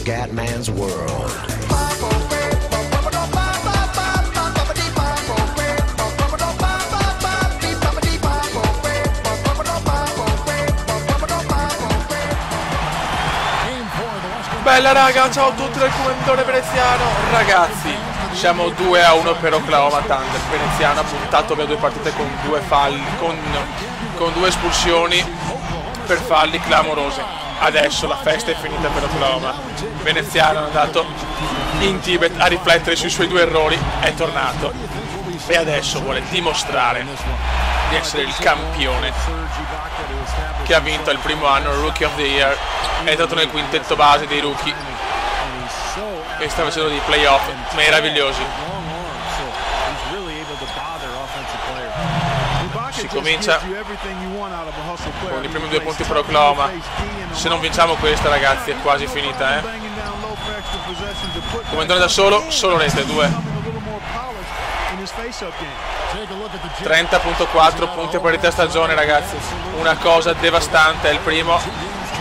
Scatman's World. Bella raga, ciao a tutti dal commentatore veneziano. Ragazzi, siamo 2-1 per Oklahoma Thunder. Veneziano ha buttato via 2 partite con 2 falli, con 2 espulsioni per falli clamorosi. Adesso la festa è finita per Oklahoma. Veneziano è andato in Tibet a riflettere sui suoi 2 errori, è tornato e adesso vuole dimostrare di essere il campione che ha vinto il primo anno Rookie of the Year. È entrato nel quintetto base dei rookie e sta facendo dei playoff meravigliosi. Si comincia con i primi 2 punti per Oklahoma. Se non vinciamo questa, ragazzi, è quasi finita, Comandone da solo rete 2. 30.4 punti a parità stagione, ragazzi. Una cosa devastante, è il primo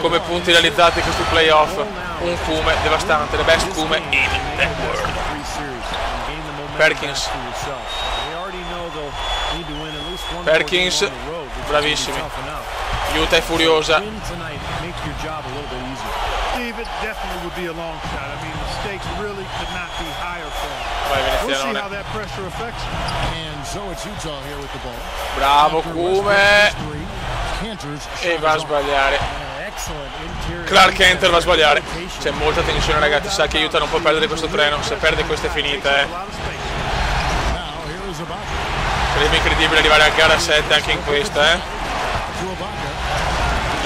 come punti realizzati in questi playoff. Un Kume devastante, the best Kume in the world. Perkins, bravissimi. Utah è furiosa. Vai venezianone. Bravo Kume. E va a sbagliare. Clark Hunter va a sbagliare. C'è molta tensione, ragazzi. Sa che Utah non può perdere questo treno. Se perde questa è finita, Sarebbe incredibile arrivare a gara 7 anche in questa,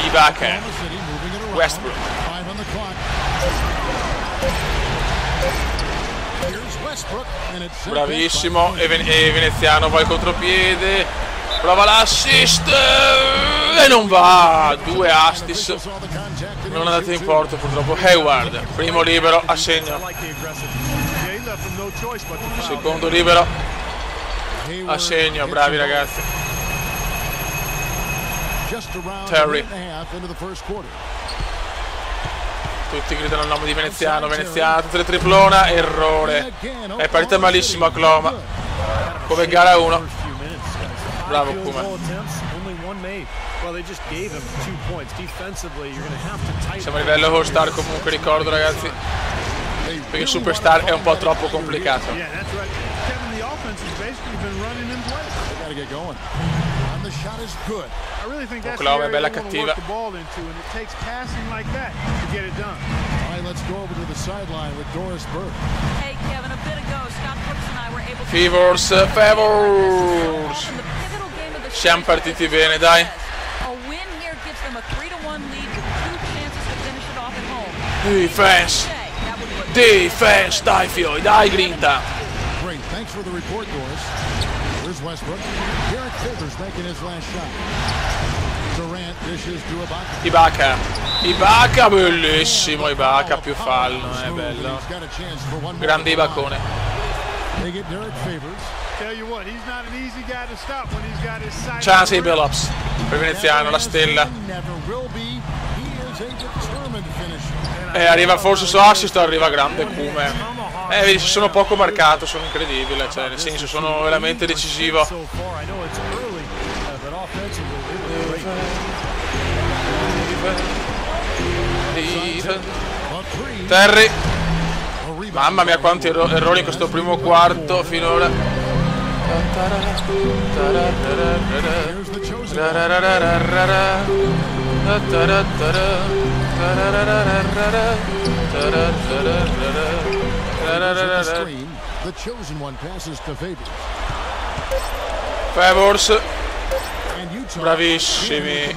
Ibaka, Westbrook. Bravissimo. E veneziano va al contropiede. Prova l'assist e non va. 2 assist non andate in porto purtroppo. Hayward, primo libero a segno. Secondo libero a segno. Bravi ragazzi. Terry. Tutti gridano il nome di Veneziano. Veneziano, tutte le triplona. Errore. È partita malissimo Oklahoma come gara 1. Bravo Kume. Siamo a livello All Star comunque, ricordo ragazzi, perché Superstar è un po' troppo complicato. Oklahoma è bella cattiva. Favors. Siamo partiti bene, dai. Defense, dai fioi, dai grinta. Ibaka, bellissimo Ibaka, più fallo, è bello. Grande Ibacone. Chance Billups per Veneziano, la stella. Arriva forse su assist, arriva grande Kume. Vedi, se sono poco marcato sono incredibile, cioè nel senso sono veramente decisivo. Terry. Mamma mia quanti errori in questo primo quarto finora. Favors. Bravissimi.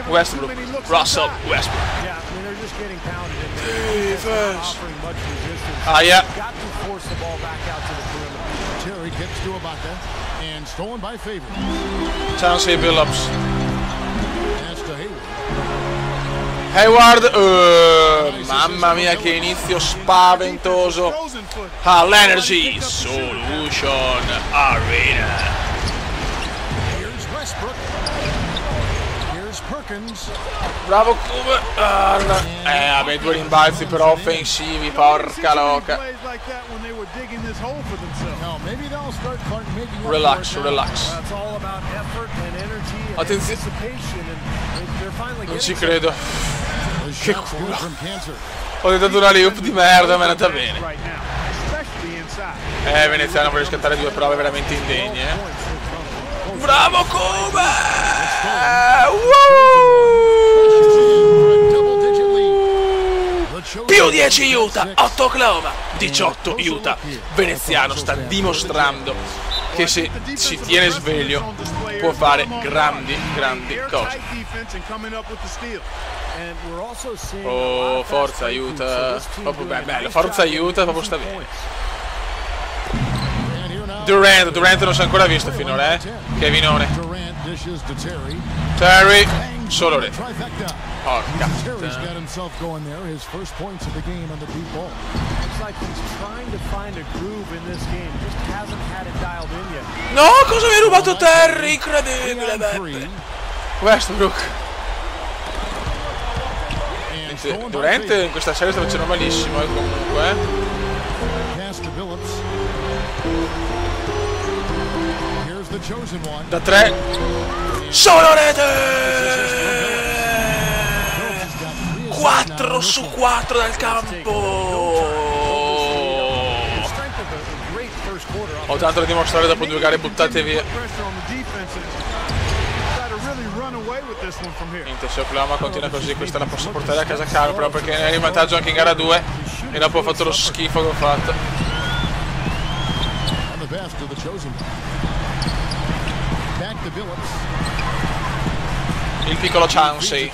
Westbrook, Russell Westbrook. Yeah. Chance Billups. Hayward, mamma mia che inizio spaventoso all'Energy Solution Arena. Bravo Cube. Vabbè, 2 rimbalzi però offensivi, porca loca. Relax, relax. Attenzione. Non ci credo. Che culo. Ho tentato una loop di merda, ma è andata bene. Veneziano vuole scattare 2 prove veramente indegne, Bravo Cube! Più 10 Utah, 8 Oklahoma, 18 Utah. Veneziano sta dimostrando che se si tiene sveglio può fare grandi cose. Oh, forza Utah. Proprio bello, forza Utah, proprio sta bene. Durant non si è ancora visto finora, Kevinone. Terry, solo re. Porca. No, cosa mi hai rubato Terry? Incredibile, Beppe. Westbrook. Durant in questa serie sta facendo malissimo, comunque. Da 3 solo rete, 4 su 4 dal campo. Ho tanto da dimostrare dopo 2 gare buttate via. Niente, se Oklahoma continua così questa la posso portare a casa calma, però perché ne è in vantaggio anche in gara 2 e dopo ho fatto lo schifo che ho fatto. Il piccolo Chauncey.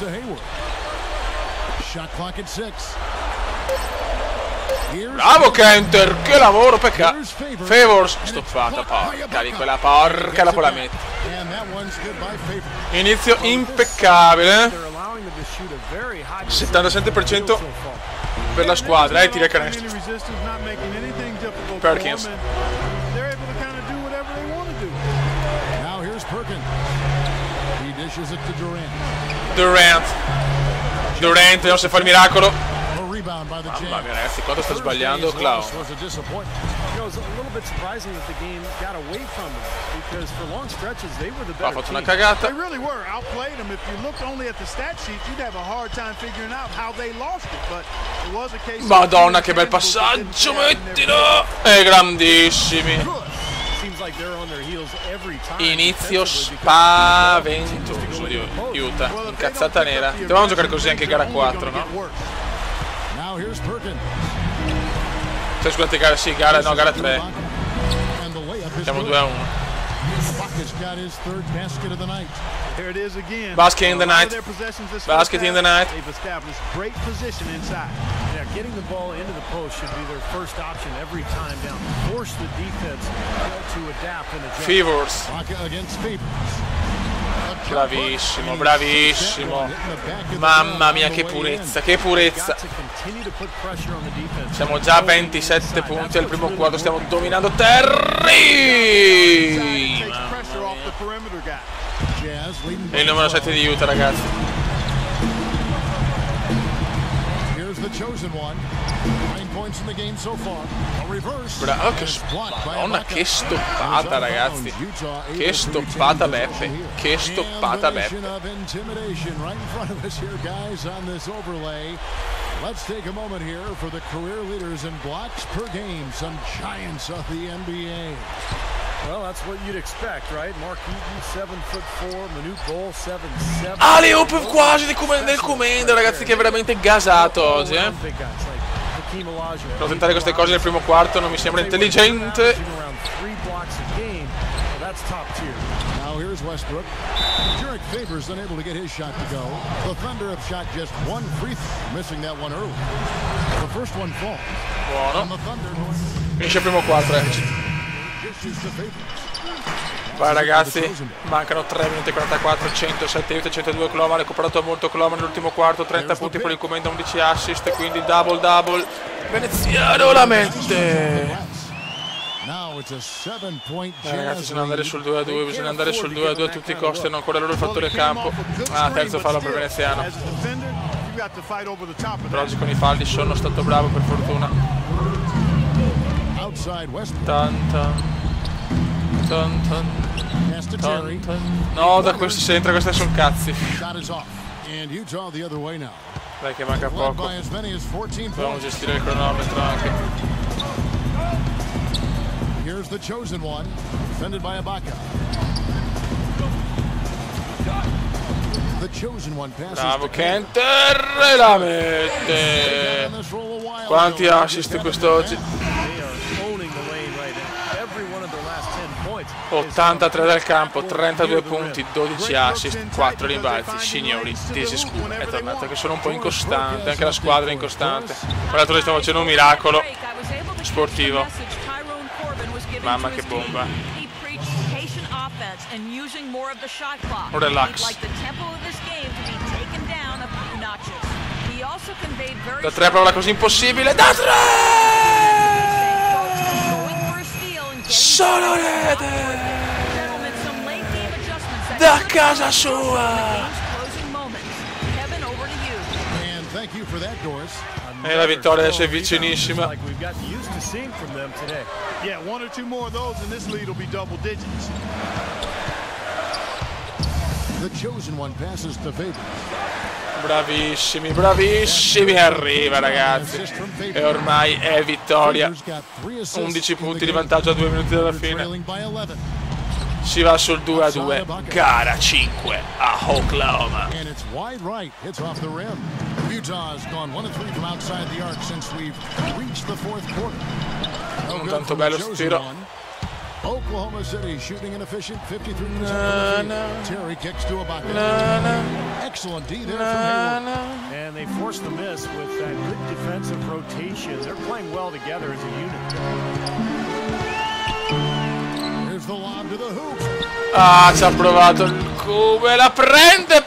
Bravo Kenter, che lavoro, peccato. Favors, stoppata, porca di quella porca la mette. Inizio impeccabile. 77% per la squadra, tira canestro. Perkins. Durant non si fa il miracolo. Mamma mia ragazzi, quanto sta sbagliando Oklahoma. Ha fatto una cagata. Madonna che bel passaggio, mettilo. È grandissimi. Inizio spaventoso di Utah, incazzata nera. Dovevamo giocare così anche gara 4, no? Cioè scusate, gara 3. Siamo 2-1. Basket in the night. Basket in the night. Getting the ball into the post should be their first option every time down. Force the defense to adapt and adjust. Favors. Bravissimo, bravissimo. Mamma mia, che purezza, che purezza. Siamo già a 27 punti al primo quarto, stiamo dominando Terry. E il numero 7 di Utah, ragazzi. Bravo, Madonna, che stoppata ragazzi. Che stoppata Beppe. Che stoppata Beppe. Let's take a moment here for the career leaders in blocks per game, some giants of the NBA. Well, that's what you'd expect, right? Mark Eaton, 7'4", Manute Bol, 7'7". Alley-oop quasi del Comendo, ragazzi, che è veramente gasato oggi, Devo tentare queste cose nel primo quarto, non mi sembra intelligente. Now here's Westbrook. Jarek Favors unable to get his shot to go. The Thunder have shot just one free throw, missing that one early. The first one falls. Buono. Finisce il primo quarto, Vai ragazzi, mancano 3 minuti e 44, 107 Utah, 102 Oklahoma, ha recuperato molto Oklahoma nell'ultimo quarto, 30 punti per il Comendo, 11 assist, quindi double. Veneziano la mette. Ragazzi, bisogna andare sul 2-2, bisogna andare sul 2-2 a tutti i costi e non correre il fattore campo. Terzo fallo per Veneziano. Per oggi con i falli sono stato bravo, per fortuna. No, da questo si entra, questi sono cazzi. Dai che manca poco. Dobbiamo gestire il cronometro anche. Here's the chosen one, defended by Ibaka. The chosen one passes. Bravo Kenter e la mette. Quanti assist quest'oggi? 83 dal campo, 32 punti, 12 assist, 4 rimbalzi. Signori, This School è tornato, che sono un po' incostante, anche la squadra è incostante. Guardate, stiamo facendo un miracolo sportivo. Mamma che bomba. Un relax. Da 3 parola così impossibile. Da 3! Solo rete! Da casa sua! E la vittoria adesso è vicinissima. Bravissimi, bravissimi, arriva ragazzi. E ormai è vittoria. 11 punti di vantaggio a 2 minuti dalla fine. Si va sul 2-2, gara 5 a Oklahoma. Non tanto bello sto tiro. Oklahoma City shooting inefficient, 53%. Terry kicks to Ibaka. Excellent D there from Hayward. And they forced the miss with that good defensive rotation. They're playing well together as a unit. Here's the lob to the hoop. Ah, ci ha provato il Cube, la prende.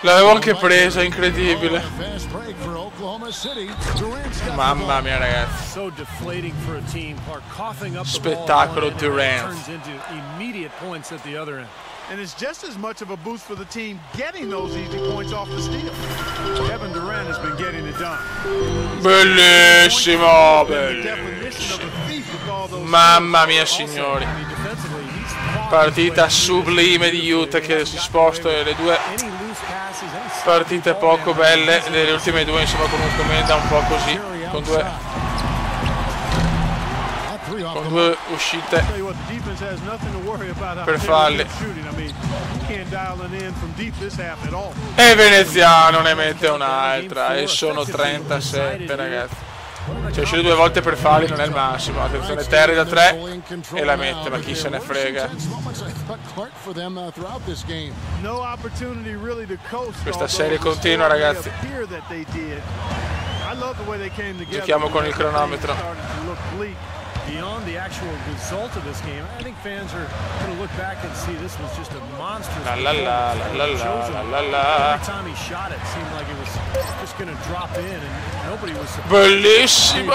L'avevo anche presa, incredibile. Mamma mia ragazzi. Spettacolo Durant. And it's just as much of a boost for the team getting those easy points off the steal. Kevin Durant has been getting it done. Bellissimo, bellissimo. Mamma mia signori. Partita sublime di Utah che si sposta, le due partite poco belle, le ultime due insomma con un commenda un po' così, con due uscite per falli. E Veneziano ne mette un'altra e sono 37 ragazzi. Cioè uscire 2 volte per falli non è il massimo. Attenzione, Terry da 3 e la mette, ma chi se ne frega. Questa serie continua ragazzi. Giochiamo con il cronometro. Beyond the actual result of this game, I think fans are going to look back and see this was just a monstrous. Every time he shot it, seemed like it was just going to drop in, and nobody was. Bellissimo!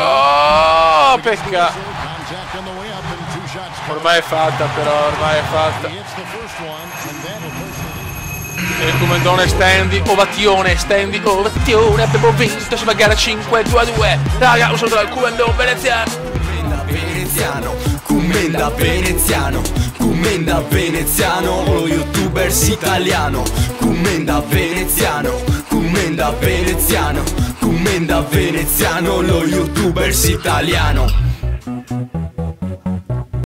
Peccato. Ormai è fatta, però ormai è fatta. E il comandone stendi, ovazione, abbiamo vinto, si va a gara 5-2-2. Raga, un saluto dal comandone veneziano. Commenda veneziano, commenda veneziano, lo youtubers italiano. Commenda veneziano, commenda veneziano, commenda veneziano, lo youtubers italiano.